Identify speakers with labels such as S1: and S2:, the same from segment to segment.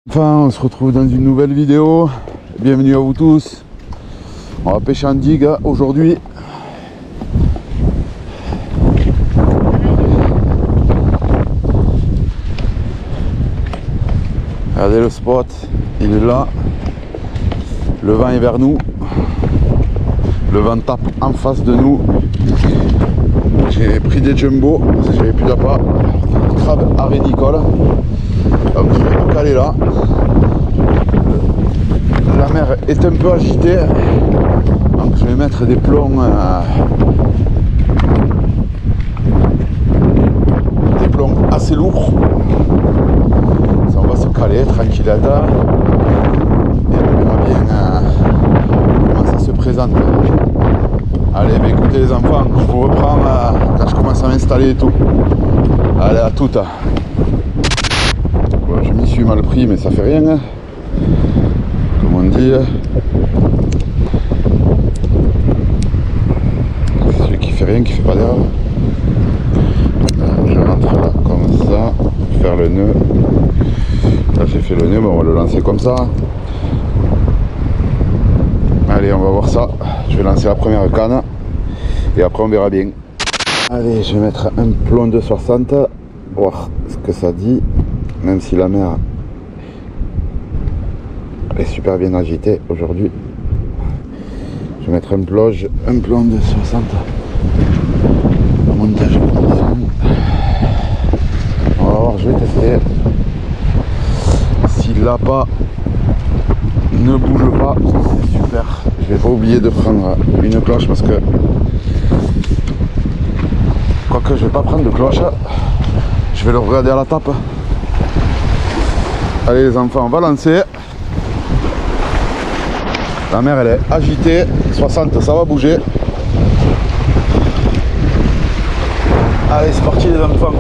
S1: Enfin, on se retrouve dans une nouvelle vidéo. Bienvenue à vous tous. On va pêcher en digue aujourd'hui. Regardez le spot, il est là. Le vent est vers nous. Le vent tape en face de nous. J'ai pris des jumbo parce que j'avais plus d'appât. Crabe arénicole. Donc je vais me caler là. La mer est un peu agitée. Donc je vais mettre des plombs. Des plombs assez lourds. Ça, on va se caler tranquillette. Et on verra bien comment ça se présente. Allez, bah écoutez les enfants, je vous reprends quand je commence à m'installer et tout. Allez, à toutes. Bon, je m'y suis mal pris, mais ça fait rien. Comme on dit. C'est celui qui fait rien, qui fait pas d'erreur. Je rentre là, comme ça, faire le nœud. Là j'ai fait le nœud, mais on va le lancer comme ça. Allez, on va voir ça. Je vais lancer la première canne. Et après on verra bien. Allez, je vais mettre un plomb de 60. Voir ce que ça dit. Même si la mer est super bien agitée aujourd'hui. Je vais mettre un plomb de 60. Le montage. On va voir, je vais tester. Si l'appât ne bouge pas, c'est super. Je vais pas oublier de prendre une cloche parce que quoique je vais pas prendre de cloche, je vais le regarder à la tape. Allez les enfants, on va lancer. La mer elle est agitée, 60 ça va bouger. Allez c'est parti les enfants.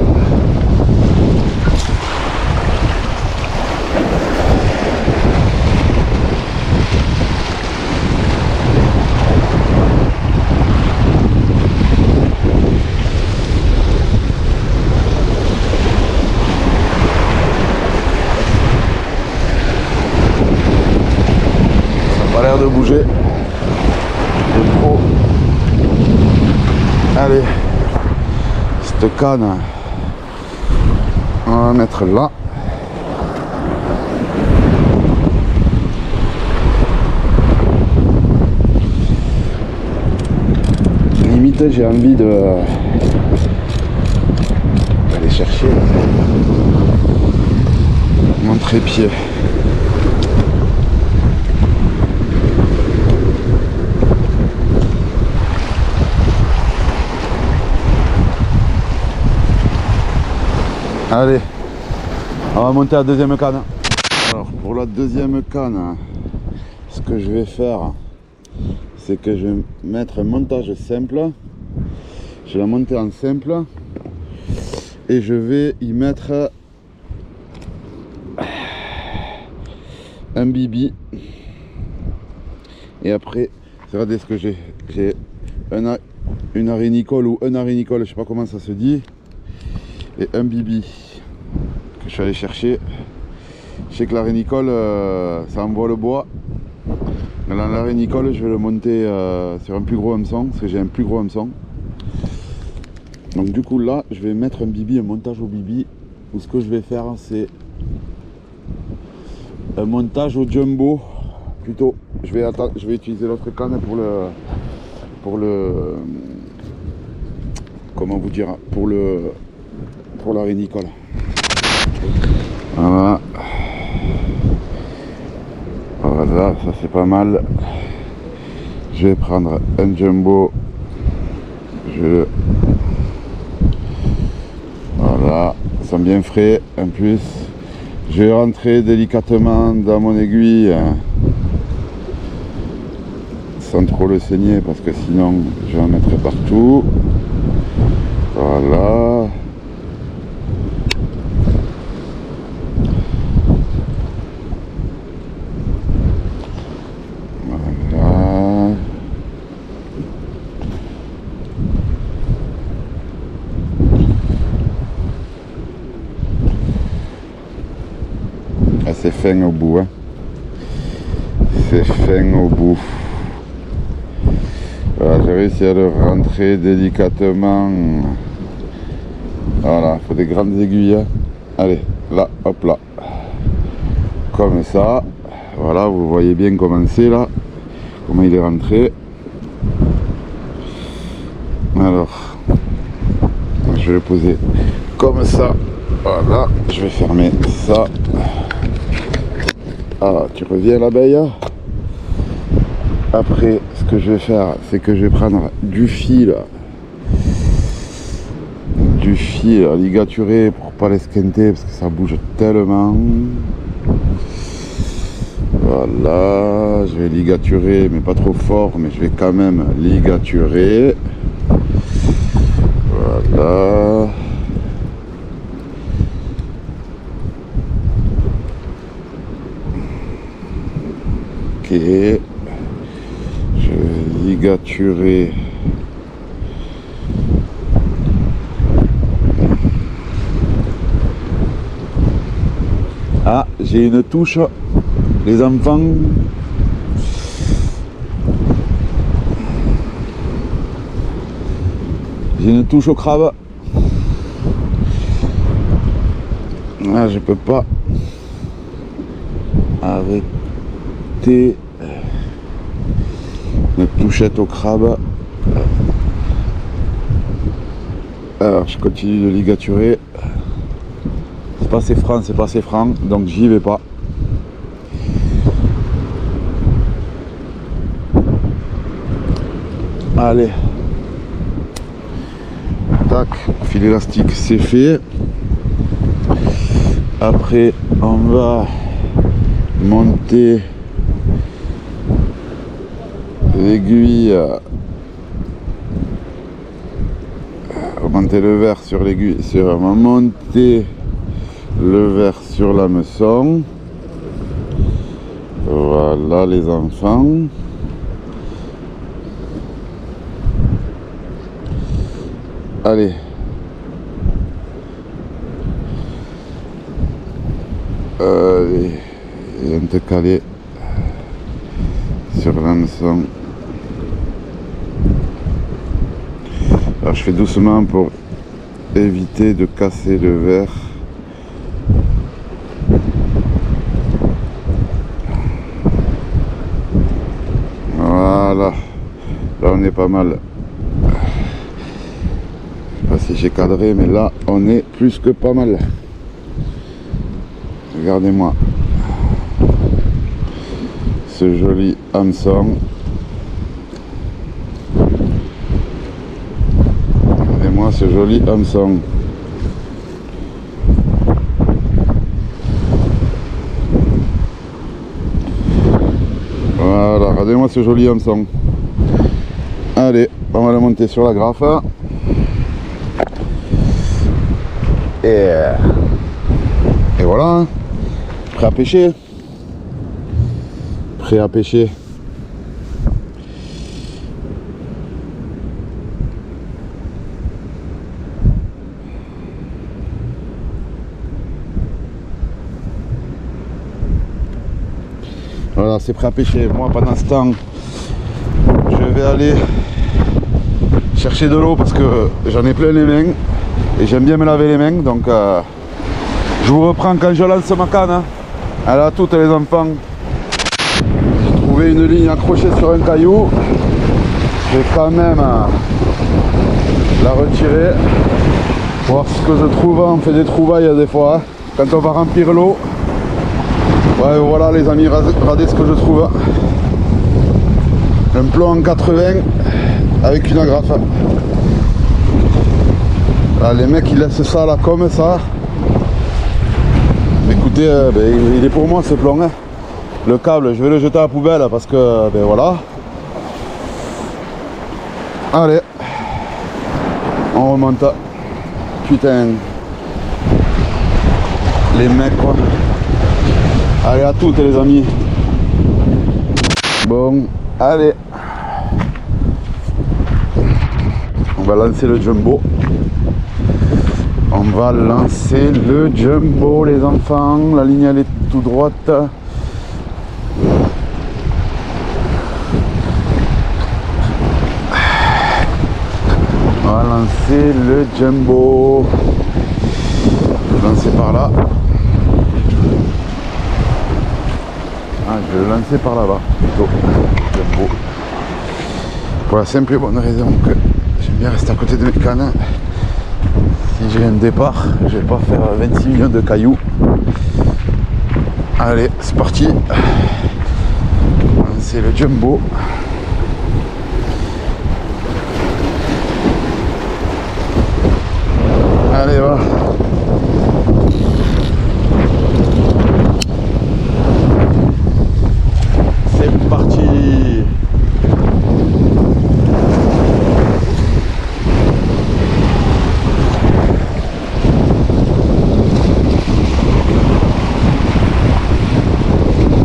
S1: De bouger de trop. Allez, cette canne on va mettre là. Limite j'ai envie de aller chercher mon trépied. Allez, on va monter à la deuxième canne. Alors pour la deuxième canne, ce que je vais faire, c'est que je vais mettre un montage simple. Je vais la monter en simple et je vais y mettre un bibi. Et après, regardez ce que j'ai. J'ai une arénicole ou un arénicole, je sais pas comment ça se dit. Et un bibi que je suis allé chercher. Je sais que l'arénicole ça envoie le bois. Mais dans l'arénicole je vais le monter sur un plus gros hameçon parce que j'ai un plus gros hameçon. Donc du coup là je vais mettre un bibi, un montage au bibi. Ou ce que je vais faire c'est un montage au jumbo plutôt. Je vais utiliser l'autre canne pour le comment vous dire, pour l'arénicole. Voilà. Voilà, ça c'est pas mal. Je vais prendre un jumbo. Voilà, ils sont bien frais. En plus, je vais rentrer délicatement dans mon aiguille sans trop le saigner parce que sinon je vais en mettre partout. Voilà. fin au bout, hein. C'est fin au bout. Voilà, j'ai réussi à le rentrer délicatement. Voilà, il faut des grandes aiguilles, hein. Allez, là, hop là. Comme ça. Voilà, vous voyez bien comment c'est là. Comment il est rentré. Alors, je vais le poser comme ça. Voilà, je vais fermer ça. Ah, tu reviens l'abeille. Après, ce que je vais faire, c'est que je vais prendre du fil ligaturé pour pas l'esquinter parce que ça bouge tellement. Voilà, je vais ligaturer, mais pas trop fort, mais je vais quand même ligaturer. Voilà. Ok. Je vais ligaturer. Ah, j'ai une touche, les enfants. J'ai une touche au crabe. Ah, je peux pas arrêter. Une touchette au crabe. Alors, je continue de ligaturer. C'est pas assez franc, donc j'y vais pas. Allez. Tac, fil élastique, c'est fait. Après, on va monter l'aiguille, monter le verre sur l'aiguille, on va monter le verre sur l'hameçon. Voilà les enfants. Allez. Allez, je viens de te caler sur l'hameçon. Alors je fais doucement pour éviter de casser le verre. Voilà, là on est pas mal. Je sais pas si j'ai cadré, mais là on est plus que pas mal. Regardez-moi ce joli hameçon. Regardez-moi ce joli hameçon. Voilà, regardez-moi ce joli hameçon. Allez, on va le monter sur la graffe. Et voilà, hein. Prêt à pêcher. Prêt à pêcher. Voilà, c'est prêt à pêcher. Moi, pendant ce temps, je vais aller chercher de l'eau parce que j'en ai plein les mains et j'aime bien me laver les mains. Donc, je vous reprends quand je lance ma canne. Hein. Allez à toutes les enfants. J'ai trouvé une ligne accrochée sur un caillou. Je vais quand même la retirer. Voir ce que je trouve. On fait des trouvailles des fois. Hein. Quand on va remplir l'eau. Ouais, voilà les amis, regardez ce que je trouve. Un plomb en 80 avec une agrafe. Là, les mecs ils laissent ça là comme ça. Écoutez, il est pour moi ce plomb. Hein. Le câble, je vais le jeter à la poubelle parce que, voilà. Allez, on remonte. Putain, les mecs quoi. Allez à toutes les amis. Bon, allez. On va lancer le jumbo. On va lancer le jumbo les enfants. La ligne elle est tout droite. On va lancer le jumbo. Je vais lancer par là. Ah, je vais le lancer par là-bas plutôt. Jumbo. Pour la simple et bonne raison que j'aime bien rester à côté de mes cannes. Si j'ai un départ, je vais pas faire 26 millions de cailloux. Allez, c'est parti. On va lancer le jumbo. Allez, va. C'est parti.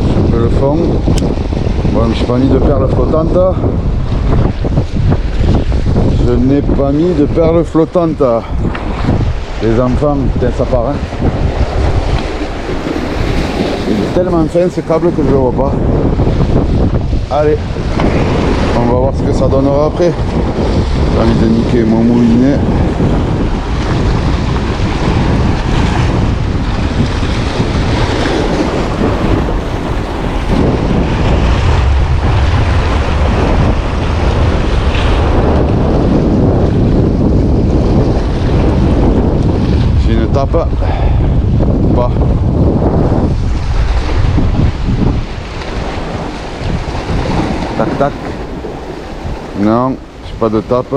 S1: Je peux le fond. Bon, je n'ai pas mis de perles flottantes. Je n'ai pas mis de perles flottantes. Les enfants, putain ça part hein. Il est tellement fin ce câble que je le vois pas. Allez, on va voir ce que ça donnera après. J'ai envie de niquer mon moulinet. Tape pas. Tac tac. Non, j'ai pas de tape.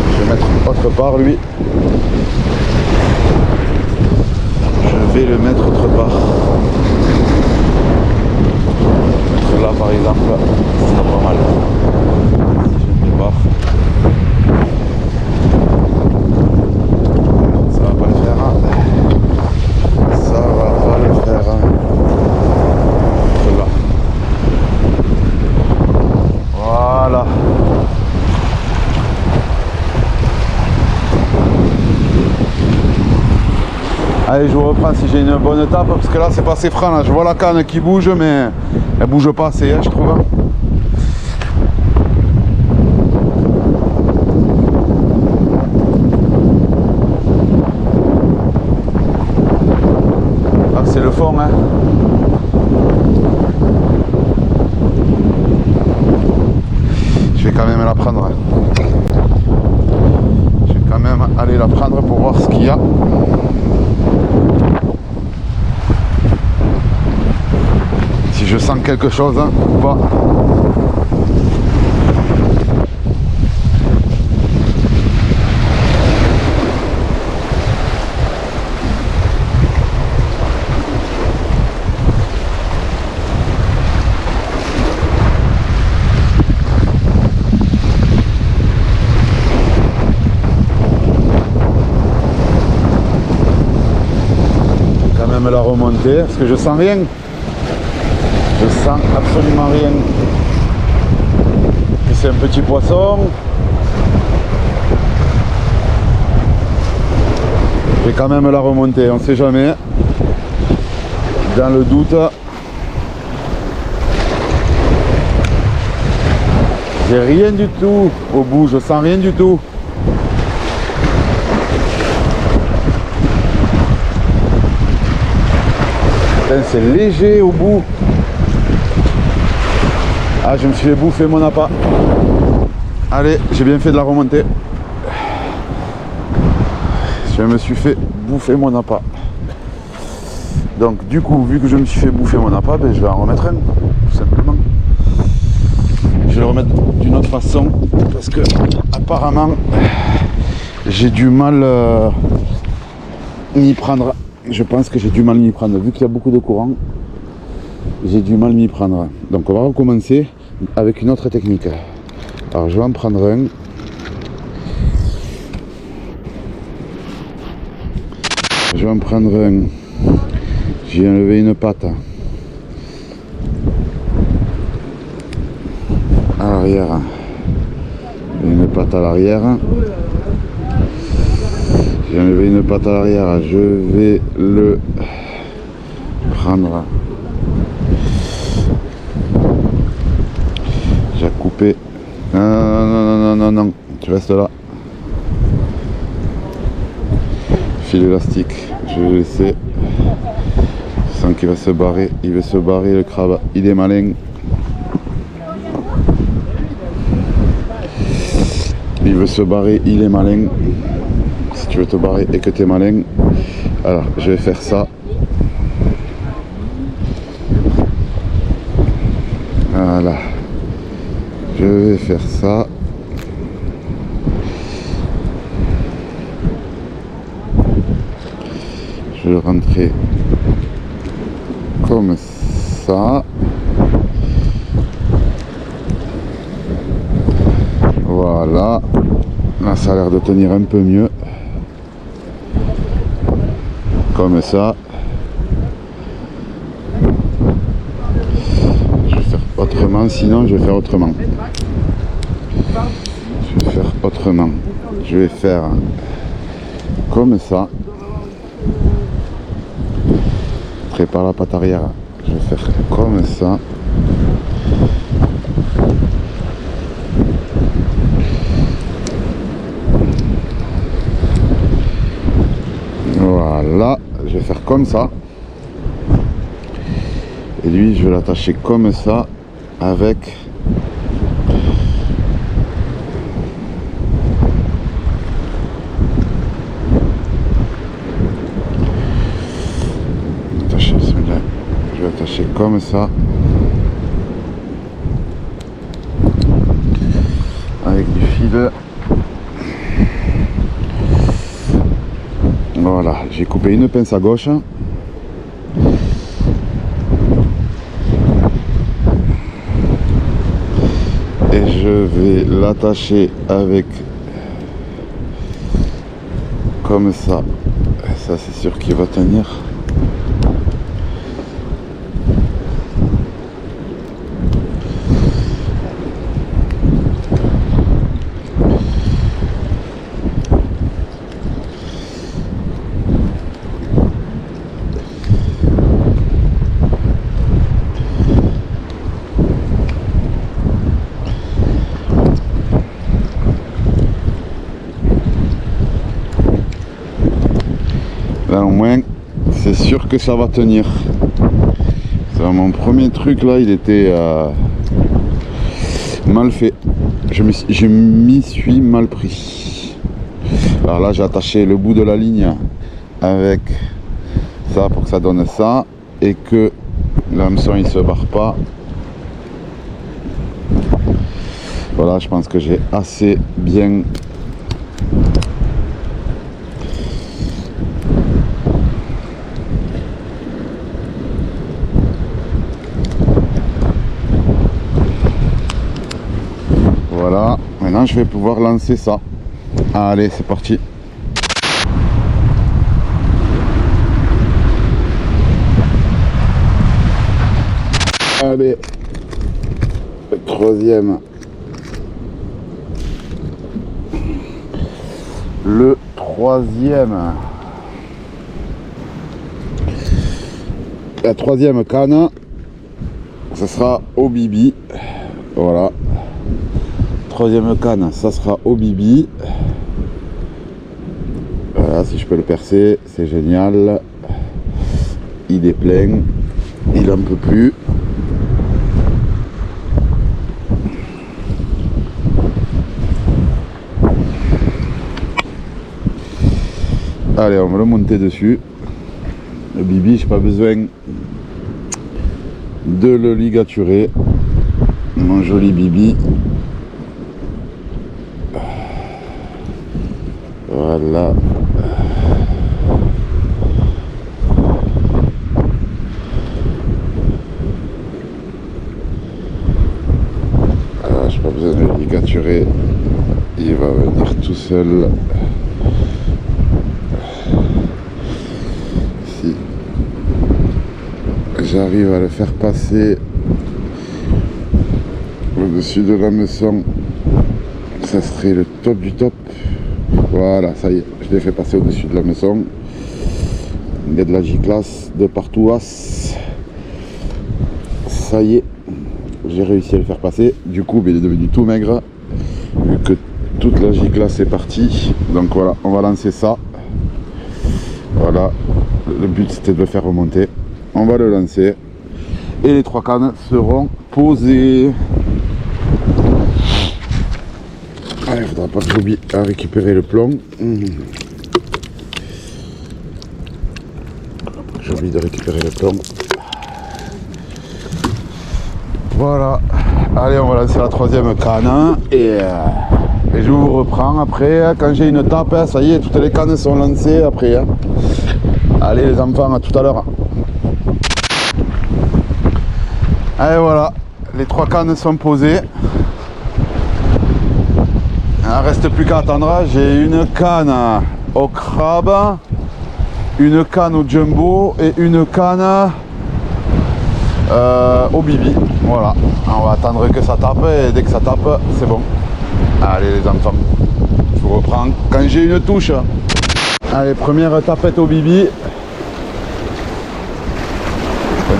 S1: Je vais mettre autre part lui. Je vais le mettre autre part. Mettre là par exemple, ça sera pas mal. Si je ne mets pas. Voilà. Allez, je vous reprends si j'ai une bonne tape parce que là c'est pas assez franc là. Je vois la canne qui bouge mais elle bouge pas assez je trouve. Ah c'est le fond hein. Je vais quand même la prendre. Je vais quand même aller la prendre pour voir ce qu'il y a. Si je sens quelque chose hein, ou pas. La remonter parce que je sens rien, je sens absolument rien. Et c'est un petit poisson, je vais quand même la remonter, on sait jamais, dans le doute. J'ai rien du tout au bout, je sens rien du tout. C'est léger au bout. Ah, je me suis fait bouffer mon appât. Allez, j'ai bien fait de la remonter. Je me suis fait bouffer mon appât. Donc du coup, vu que je me suis fait bouffer mon appât, ben, je vais en remettre un, tout simplement. Je vais le remettre d'une autre façon parce que apparemment j'ai du mal m'y prendre. Je pense que j'ai du mal m'y prendre. Vu qu'il y a beaucoup de courant, j'ai du mal m'y prendre. Donc on va recommencer avec une autre technique. Alors je vais en prendre un. Je vais en prendre un. J'ai enlevé une patte à l'arrière. Une patte à l'arrière. J'ai enlevé une patte à l'arrière, je vais le prendre. J'ai coupé. Non, non, non, non, non, non, tu restes là. Fil élastique, je vais le laisser. Je sens qu'il va se barrer, il veut se barrer le crabe, il est malin. Il veut se barrer, il est malin. Si tu veux te barrer et que tu es malin, alors je vais faire ça. Voilà. Je vais faire ça. Je vais le rentrer comme ça. Voilà. Là, ça a l'air de tenir un peu mieux. Comme ça. Je vais faire autrement, sinon je vais faire autrement. Je vais faire autrement. Je vais faire comme ça. Prépare la patte arrière. Je vais faire comme ça. Voilà, je vais faire comme ça. Et lui, je vais l'attacher comme ça avec je vais attacher comme ça avec du fil. Voilà, j'ai coupé une pince à gauche. Et je vais l'attacher avec comme ça. Et ça, c'est sûr qu'il va tenir. Là au moins c'est sûr que ça va tenir. Mon premier truc là, il était mal fait. Je m'y suis mal pris. Alors là, j'ai attaché le bout de la ligne avec ça pour que ça donne ça et que l'hameçon il se barre pas. Voilà, je pense que j'ai assez bien voilà, maintenant je vais pouvoir lancer ça. Allez, c'est parti. Allez, le troisième. Le troisième. La troisième canne, ce sera au bibi. Voilà. Troisième canne, ça sera au bibi. Voilà, si je peux le percer, c'est génial. Il est plein, il en peut plus. Allez, on va le monter dessus. Le bibi, j'ai pas besoin de le ligaturer. Mon joli bibi. Voilà. J'ai pas besoin de le ligaturer. Il va venir tout seul. Si j'arrive à le faire passer au-dessus de l'hameçon, ça serait le top du top. Voilà, ça y est, Je l'ai fait passer au-dessus de la maison. Il y a de la J-classe de partout. Ça y est, j'ai réussi à le faire passer. Du coup, il est devenu tout maigre vu que toute la J-classe est partie. Donc voilà, on va lancer ça. Voilà, le but c'était de le faire remonter. On va le lancer et les 3 cannes seront posées. Il ne faudra pas que j'oublie à récupérer le plomb. J'ai oublié de récupérer le plomb. Voilà. Allez, on va lancer la 3e canne et je vous reprends après quand j'ai une tape. Ça y est, toutes les cannes sont lancées après. Allez les enfants, à tout à l'heure. Allez, voilà, les 3 cannes sont posées. Il ne reste plus qu'à attendre. J'ai une canne au crabe, une canne au jumbo et une canne au bibi. Voilà, on va attendre que ça tape et dès que ça tape, c'est bon. Allez les enfants, je vous reprends quand j'ai une touche. Allez, première tapette au bibi.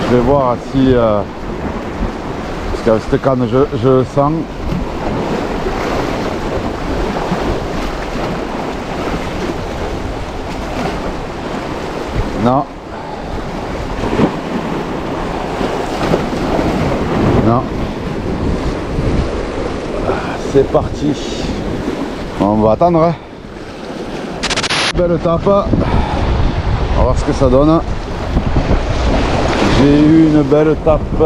S1: Je vais voir si... parce qu'avec cette canne, je le sens. Non. Non. C'est parti. On va attendre. Belle tape. On va voir ce que ça donne. J'ai eu une belle tape.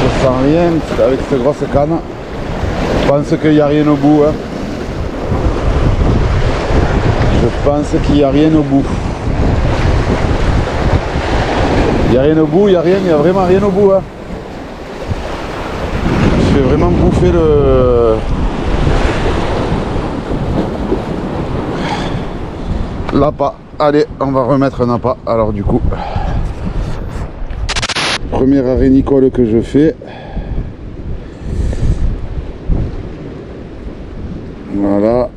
S1: Je sens rien avec cette grosse canne. Je pense qu'il n'y a rien au bout. Je pense qu'il n'y a rien au bout. Il n'y a rien au bout, il n'y a rien, il n'y a vraiment rien au bout. Je vais vraiment bouffer l'appât. Allez, on va remettre un appât. Alors du coup, première arénicole que je fais. Voilà.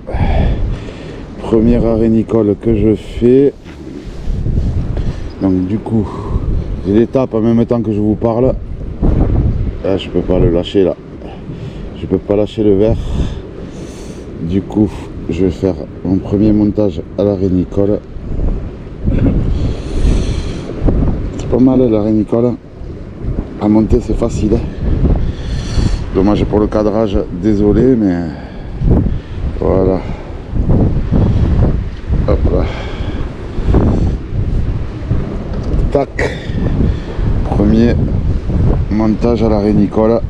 S1: Première arénicole que je fais. Donc du coup, j'ai les tapes en même temps que je vous parle. Là, je peux pas le lâcher là. Je peux pas lâcher le verre. Du coup, je vais faire mon premier montage à l'arénicole. C'est pas mal l'arénicole. À monter c'est facile. Dommage pour le cadrage, désolé, mais voilà. Hop là. Tac. Premier montage à l'arénicole.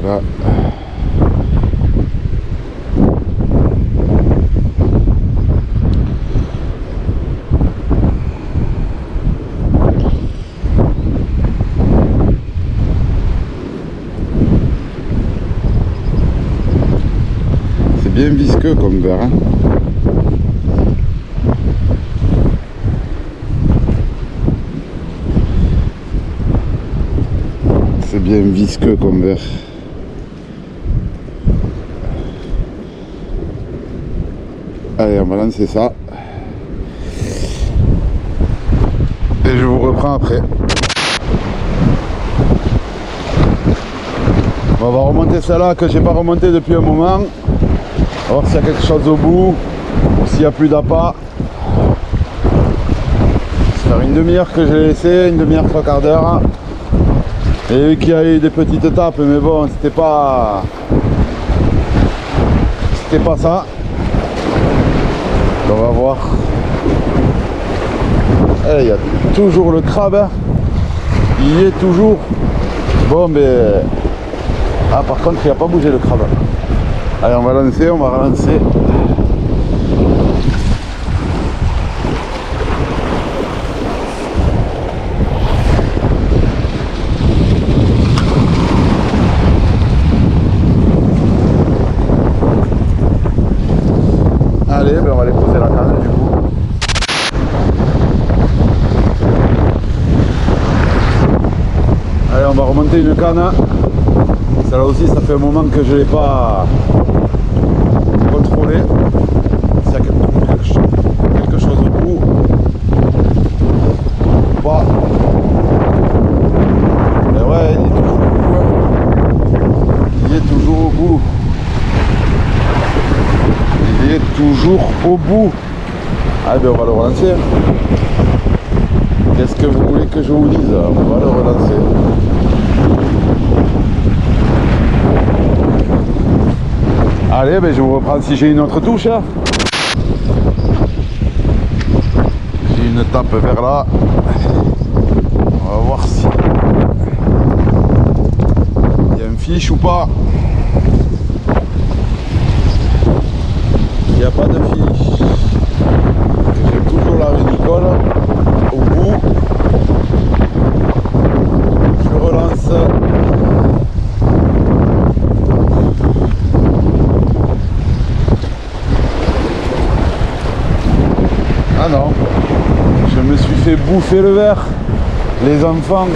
S1: Voilà. C'est bien visqueux comme verre, hein. C'est bien visqueux comme verre. Allez, on va lancer ça. Et je vous reprends après. On va remonter celle-là que j'ai pas remonté depuis un moment. On va voir s'il y a quelque chose au bout. Ou s'il n'y a plus d'appât. Ça fait une demi-heure que j'ai laissé, une demi-heure, 3/4 d'heure. Et vu qu'il y a eu des petites tapes, mais bon, c'était pas ça. On va voir. Et il y a toujours le crabe. Il y est toujours. Bon, mais ah, par contre, il n'a pas bougé le crabe. Allez, on va lancer, on va relancer. Allez, ben on va aller poser la canne du coup. Allez, on va remonter une canne. Celle-là aussi, ça fait un moment que je ne l'ai pas contrôlé. S'il y a quelque chose au bout ou pas. Mais ouais, il est toujours au bout. Il est toujours au bout. Ah ben on va le relancer. Qu'est-ce que vous voulez que je vous dise? On va le relancer. Allez, ben je vous reprends si j'ai une autre touche. J'ai une tape vers là. On va voir si il y a un fiche ou pas. Il n'y a pas de fiche. J'ai toujours la rénicole au bout. Je relance. Ah non, je me suis fait bouffer le verre, les enfants,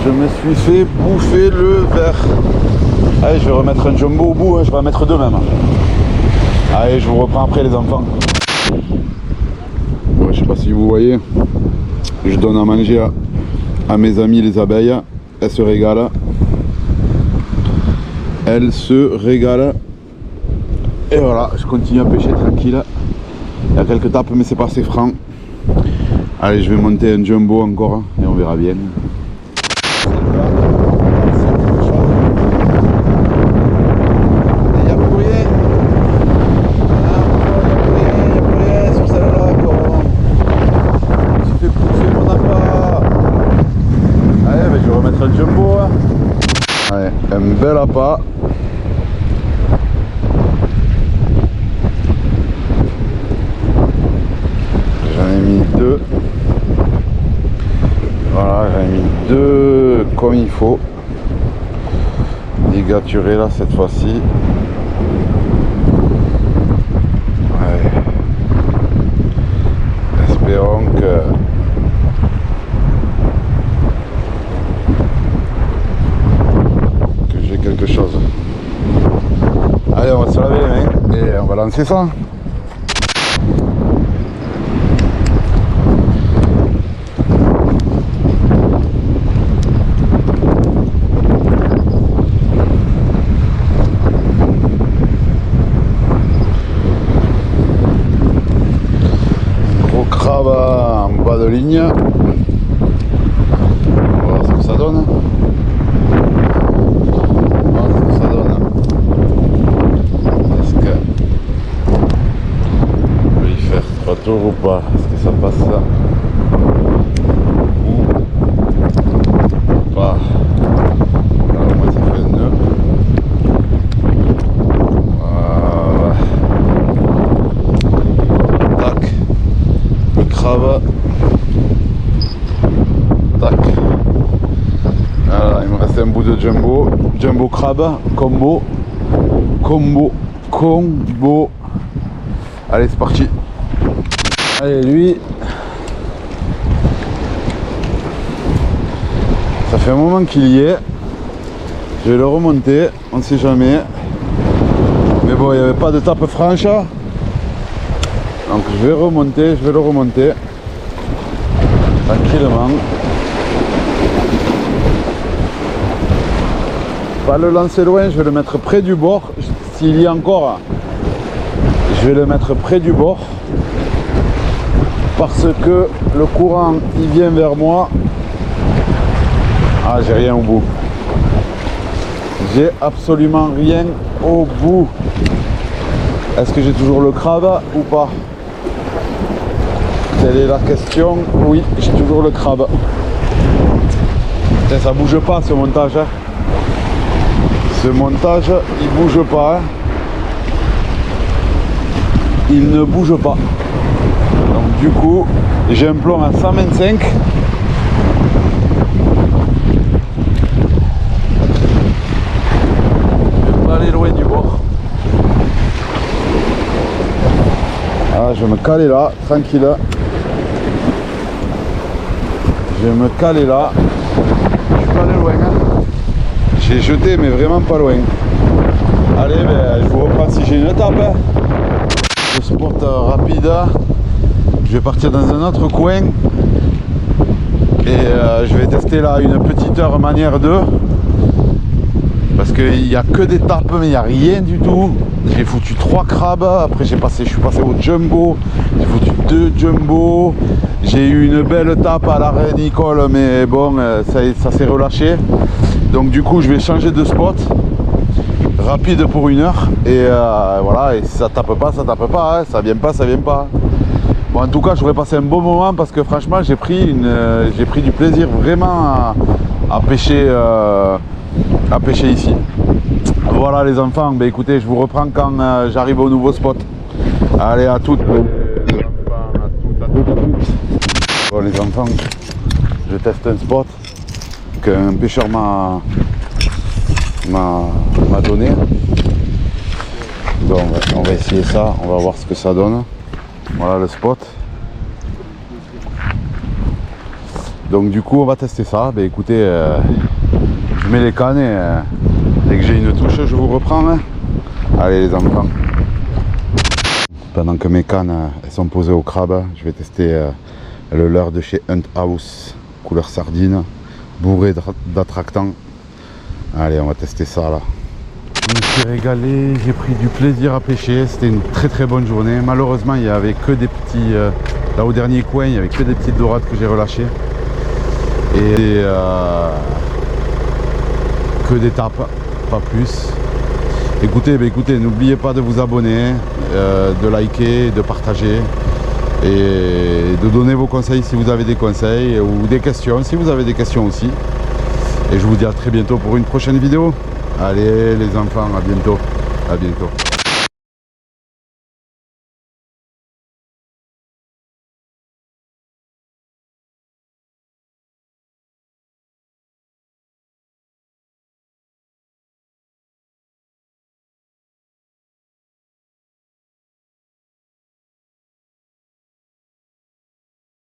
S1: je me suis fait bouffer le verre. Allez, je vais remettre un jumbo au bout, hein, je vais en mettre deux même. Allez, je vous reprends après les enfants. Ouais, je sais pas si vous voyez, je donne à manger à mes amis les abeilles, elles se régalent. Elles se régalent. Et voilà, je continue à pêcher tranquille. Il y a quelques tapes mais c'est pas assez franc. Allez, je vais monter un jumbo encore et on verra bien. Il n'y a plus rien. Il n'y a plus rien sur celle-là encore. J'ai fait pousser mon appât. Allez, ben, je vais remettre un jumbo. Allez, un bel appât. J'en ai mis deux. Voilà, j'en ai mis deux comme il faut. Ligaturé là cette fois-ci. Ouais. Espérons que j'ai quelque chose. Allez, on va se laver les mains et on va lancer ça. En bas de ligne, on va voir ce que ça donne. On va voir ce que ça donne. Est-ce que je vais y faire 3 tours ou pas? Est-ce que ça passe ça ou pas? Là, au moins ça fait un nœud. Voilà. Tac. Le crabe. Tac. Voilà, il me restait un bout de jumbo. Jumbo crabe. Combo. Combo. Combo. Allez, c'est parti. Allez, lui. Ça fait un moment qu'il y est. Je vais le remonter. On ne sait jamais. Mais bon, il n'y avait pas de tape franche. Donc je vais remonter, je vais le remonter tranquillement. Pas le lancer loin, je vais le mettre près du bord. S'il y a encore, je vais le mettre près du bord. Parce que le courant il vient vers moi. Ah, j'ai rien au bout. J'ai absolument rien au bout. Est-ce que j'ai toujours le crabe ou pas? Telle est la question. Oui, j'ai toujours le crabe. Putain, ça bouge pas ce montage. Hein. Ce montage, il bouge pas. Hein. Il ne bouge pas. Donc du coup, j'ai un plomb à 125. Je vais pas aller loin du bord. Ah, je vais me caler là, tranquille. Je vais me caler là. Je suis pas allé loin. Hein. J'ai jeté mais vraiment pas loin. Allez, ben, je vous reprends si j'ai une tape. Le spot rapide. Je vais partir dans un autre coin. Et je vais tester là une petite heure manière 2. Parce qu'il n'y a que des tapes mais il n'y a rien du tout. J'ai foutu 3 crabes, après je suis passé au jumbo, j'ai foutu 2 jumbo, j'ai eu une belle tape à l'arrêt Nicole mais bon ça s'est relâché. Donc du coup je vais changer de spot, rapide pour 1 heure et voilà, et si ça tape pas, hein, ça vient pas, ça vient pas. Bon, en tout cas j'aurais passé un bon moment parce que franchement j'ai pris du plaisir vraiment à pêcher ici. Voilà les enfants, ben écoutez, je vous reprends quand j'arrive au nouveau spot. Allez, à toutes les enfants, à toutes. Bon les enfants, je teste un spot qu'un pêcheur m'a donné. Bon, on va essayer ça, on va voir ce que ça donne. Voilà le spot. Donc du coup on va tester ça. Ben écoutez, je mets les cannes et dès que j'ai une touche je vous reprends. Hein. Allez les enfants. Pendant que mes cannes elles sont posées au crabe, je vais tester le leurre de chez Hunt House, couleur sardine, bourré d'attractants. Allez, on va tester ça là. Je me suis régalé, j'ai pris du plaisir à pêcher, c'était une très bonne journée. Malheureusement il n'y avait que des petits, là au dernier coin il n'y avait que des petites dorades que j'ai relâchées. Et que des tapes, pas plus. Écoutez, n'oubliez pas de vous abonner, de liker, de partager et de donner vos conseils si vous avez des conseils ou des questions si vous avez des questions aussi. Et je vous dis à très bientôt pour une prochaine vidéo. Allez les enfants, à bientôt.